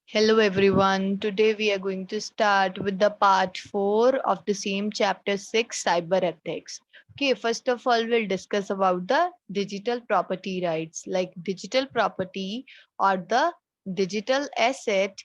Hello everyone. Today we are going to start with the part 4 of the same chapter 6, cyber ethics. Okay, first of all we'll discuss about the digital property rights. Like digital property or the digital asset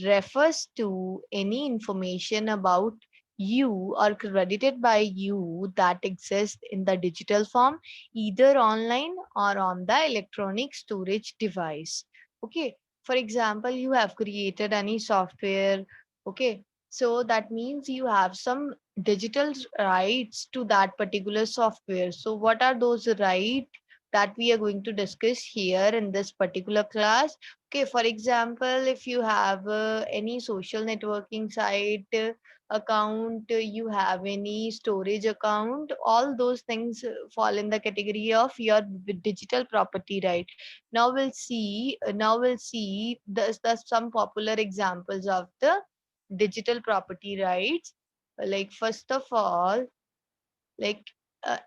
refers to any information about you or credited by you that exists in the digital form, either online or on the electronic storage device. Okay, for example, you have created any software. Okay, so that means you have some digital rights to that particular software. So what are those rights that we are going to discuss here in this particular class? Okay, for example, if you have any social networking site account, you have any storage account, all those things fall in the category of your digital property right. Now we'll see the some popular examples of the digital property rights. Like first of all, like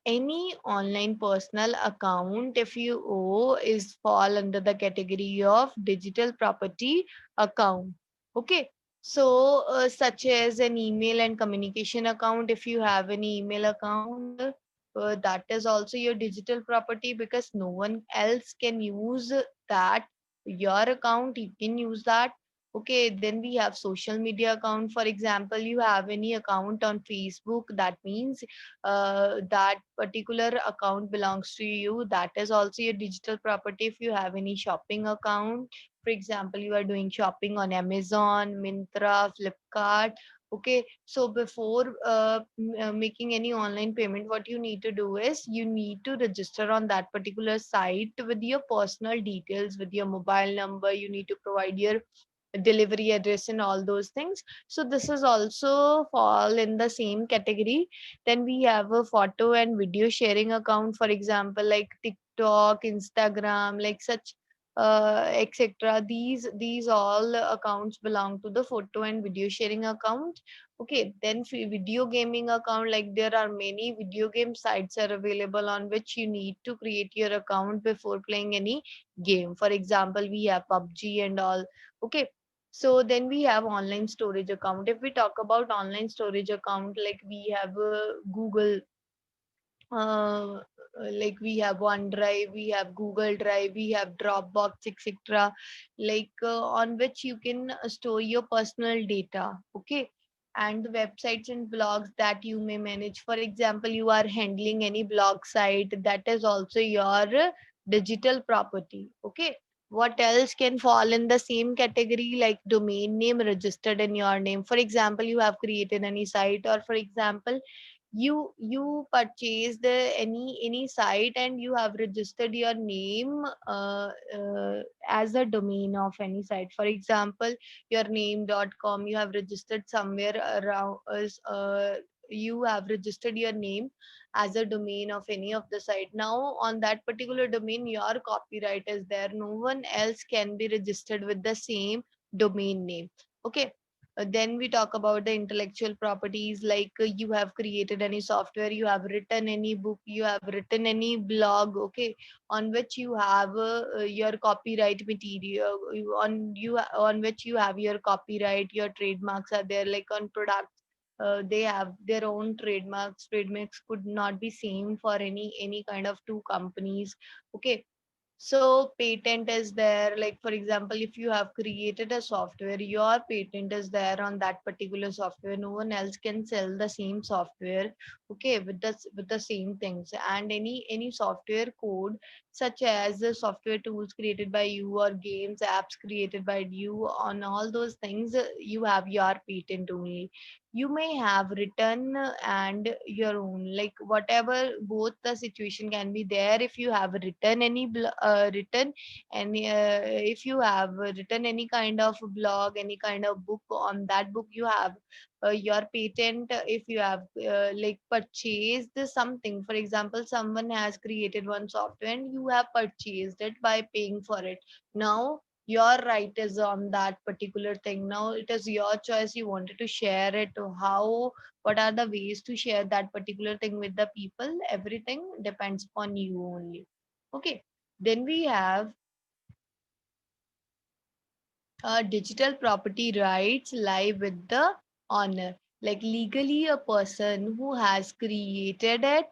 any online personal account, if you owe, is fall under the category of digital property account. Okay, so such as an email and communication account. If you have an email account, that is also your digital property, because no one else can use that. Your account, you can use that. Okay, then we have social media account. For example, you have any account on Facebook, that means that particular account belongs to you. That is also your digital property. If you have any shopping account, for example, you are doing shopping on Amazon, Mintra, Flipkart. Okay, so before making any online payment, what you need to do is you need to register on that particular site with your personal details, with your mobile number. You need to provide your delivery address and all those things. So this is also fall in the same category. Then we have a photo and video sharing account, for example, like TikTok, Instagram, like such etc. These all accounts belong to the photo and video sharing account. Okay, then video gaming account, like there are many video game sites are available on which you need to create your account before playing any game. For example, we have PUBG and all. Okay, so then we have online storage account. If we talk about online storage account, like we have Google, uh, like we have OneDrive, we have Google Drive, we have Dropbox, etc. Like on which you can store your personal data. Okay, and the websites and blogs that you may manage. For example, you are handling any blog site, that is also your digital property. Okay, what else can fall in the same category? Like domain name registered in your name. For example, you have created any site, or for example, you purchased any site and you have registered your name as a domain of any site. For example, your name.com, you have registered somewhere around you have registered your name as a domain of any of the site. Now on that particular domain, your copyright is there. No one else can be registered with the same domain name. Okay, then we talk about the intellectual properties. Like you have created any software, you have written any book, you have written any blog. Okay, on which you have your copyright material, on which you have your copyright, your trademarks are there. Like on products, they have their own trademarks. Trademarks could not be same for any kind of two companies. Okay, so patent is there. Like for example, if you have created a software, your patent is there on that particular software. No one else can sell the same software. Okay, with the same things. And any software code, such as the software tools created by you or games apps created by you, on all those things, you have your patent only. You may have written and your own, like whatever, both the situation can be there. If you have written written any if you have written any kind of blog, any kind of book, on that book you have your patent. If you have like purchased something, for example, someone has created one software and you have purchased it by paying for it. Now your right is on that particular thing. Now it is your choice, you wanted to share it or how, what are the ways to share that particular thing with the people. Everything depends upon you only. Okay, then we have Digital property rights lie with the owner. Like legally, a person who has created it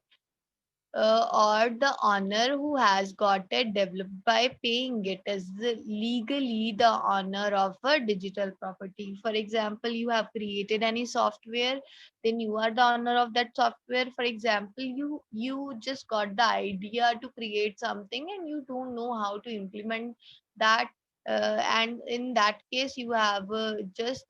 or the owner who has got it developed by paying it is legally the owner of a digital property. For example, you have created any software, then you are the owner of that software. For example, you just got the idea to create something and you don't know how to implement that. And in that case, you have just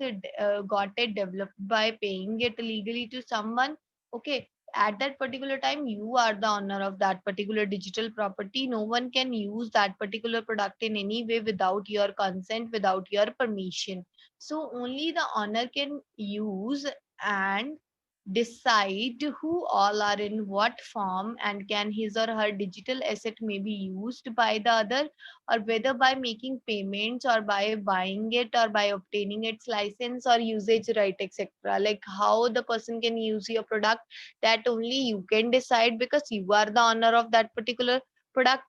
got it developed by paying it legally to someone. Okay, at that particular time you are the owner of that particular digital property. No one can use that particular product in any way without your consent, without your permission. So only the owner can use and decide who all are in what form, and can his or her digital asset may be used by the other, or whether by making payments or by buying it or by obtaining its license or usage right, etc. Like how the person can use your product, that only you can decide, because you are the owner of that particular product.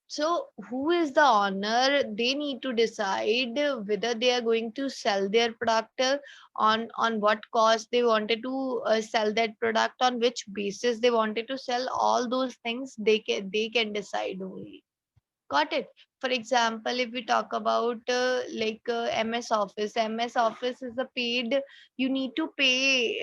So who is the owner? They need to decide whether they are going to sell their product, on what cost they wanted to sell that product, on which basis they wanted to sell. All those things they can decide only. Got it. For example, if we talk about MS Office, MS Office is a paid. You need to pay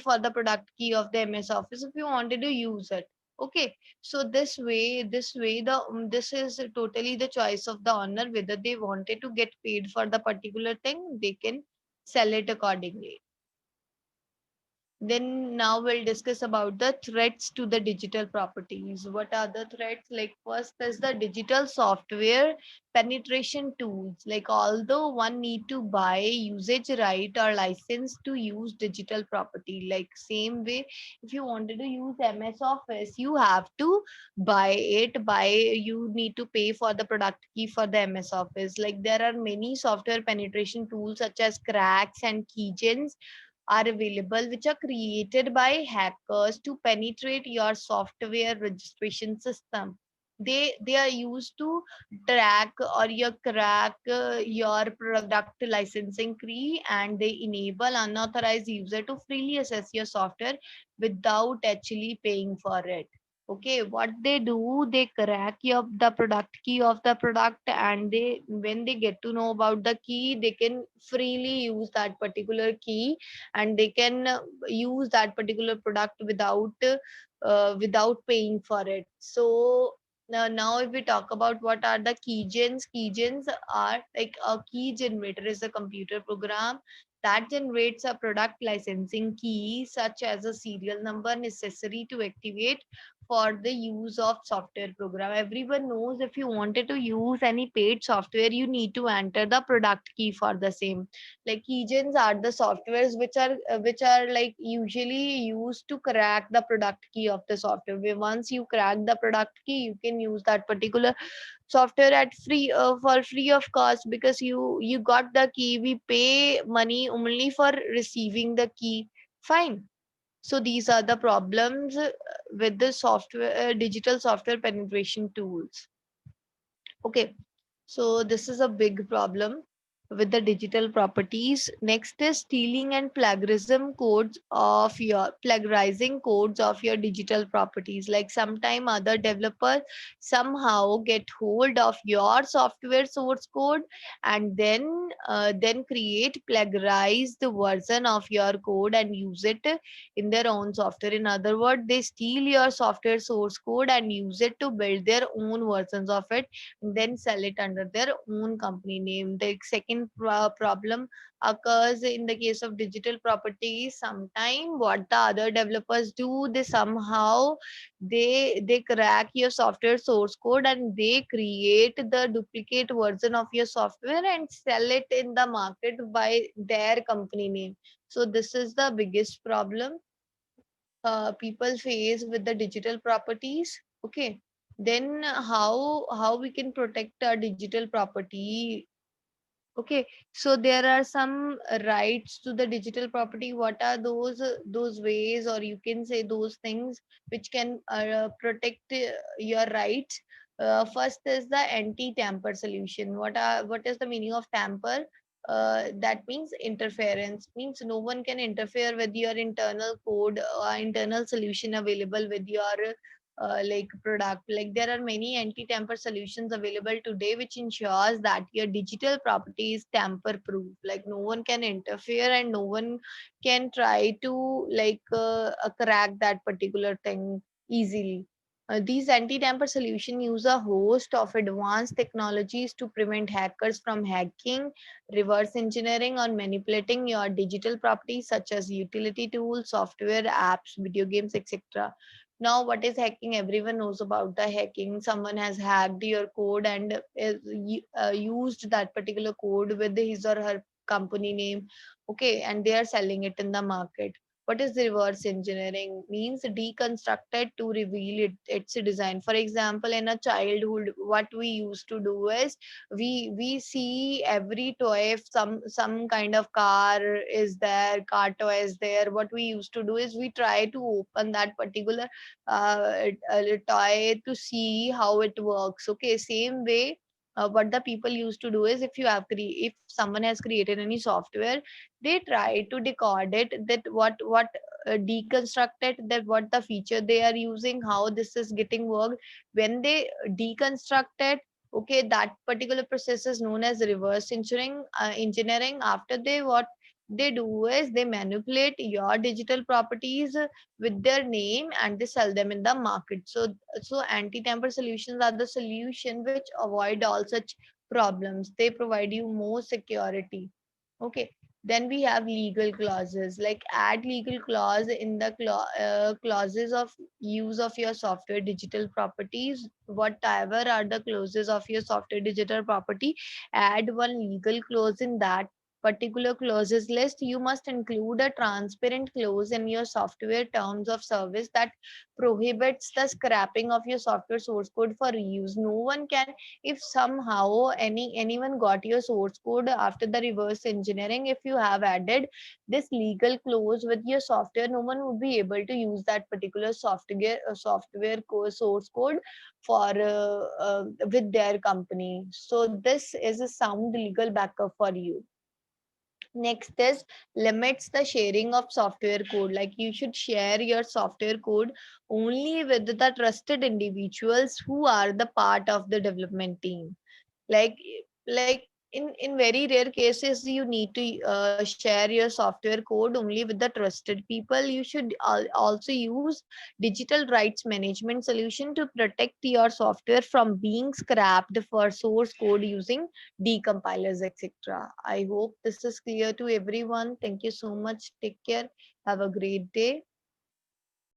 for the product key of the MS Office if you wanted to use it. Okay, so this way, this is totally the choice of the owner whether they wanted to get paid for the particular thing. They can sell it accordingly. Then now we'll discuss about the threats to the digital properties. What are the threats? Like first is the digital software penetration tools. Like although one need to buy usage right or license to use digital property, like same way, if you wanted to use MS Office, you have to buy, you need to pay for the product key for the MS Office. Like there are many software penetration tools such as cracks and keygens are available, which are created by hackers to penetrate your software registration system. They are used to track or your crack your product licensing key, and they enable unauthorized user to freely access your software without actually paying for it. Okay, what they do, they crack your the product key of the product, and they, when they get to know about the key, they can freely use that particular key, and they can use that particular product without paying for it. So now if we talk about what are the keygens, keygens are like a key generator is a computer program that generates a product licensing key such as a serial number necessary to activate for the use of software program. Everyone knows if you wanted to use any paid software, you need to enter the product key for the same. Like keygens are the softwares which are like usually used to crack the product key of the software. Where once you crack the product key, you can use that particular software at free, for free of cost, because you got the key. We pay money only for receiving the key. Fine. So these are the problems with the software, digital software penetration tools. Okay, so this is a big problem with the digital properties. Next is stealing and plagiarizing codes of your digital properties. Like sometime other developers somehow get hold of your software source code, and then create plagiarize the version of your code and use it in their own software. In other words, they steal your software source code and use it to build their own versions of it, then sell it under their own company name. The second problem occurs in the case of digital properties. Sometime what the other developers do, they somehow they crack your software source code and they create the duplicate version of your software and sell it in the market by their company name. So this is the biggest problem people face with the digital properties. Okay, then how we can protect our digital property? Okay, so there are some rights to the digital property. What are those ways, or you can say those things which can protect your rights? First is the anti-tamper solution. What is the meaning of tamper? That means interference. Means no one can interfere with your internal code, internal solution available with your like product. Like there are many anti-tamper solutions available today, which ensures that your digital property is tamper-proof. Like no one can interfere and no one can try to like crack that particular thing easily. These anti-tamper solutions use a host of advanced technologies to prevent hackers from hacking, reverse engineering, or manipulating your digital properties such as utility tools, software, apps, video games, etc. Now, what is hacking? Everyone knows about the hacking. Someone has hacked your code and used that particular code with his or her company name. Okay, and they are selling it in the market. What is the reverse engineering? Means deconstructed to reveal its design. For example, in a childhood, what we used to do is we see every toy. If some kind of car is there, car toy is there, what we used to do is we try to open that particular toy to see how it works. Okay, same way. What the people used to do is, if someone has created any software, they try to decode it, that what deconstruct it, that what the feature they are using, how this is getting worked. When they deconstruct it, okay, that particular process is known as reverse engineering. After they, what they do is they manipulate your digital properties with their name and they sell them in the market. So anti-tamper solutions are the solution which avoid all such problems. They provide you more security. Okay, then we have legal clauses. Like add legal clause in the clauses of use of your software digital properties. Whatever are the clauses of your software digital property, add one legal clause in that particular clauses list. You must include a transparent clause in your software terms of service that prohibits the scrapping of your software source code for reuse. No one can, if somehow anyone got your source code after the reverse engineering, if you have added this legal clause with your software, no one would be able to use that particular source code for with their company. So this is a sound legal backup for you. Next is limits the sharing of software code. Like you should share your software code only with the trusted individuals who are the part of the development team. Like in very rare cases you need to share your software code only with the trusted people. You should also use digital rights management solution to protect your software from being scrapped for source code using decompilers, etc. I hope this is clear to everyone. Thank you so much. Take care. Have a great day.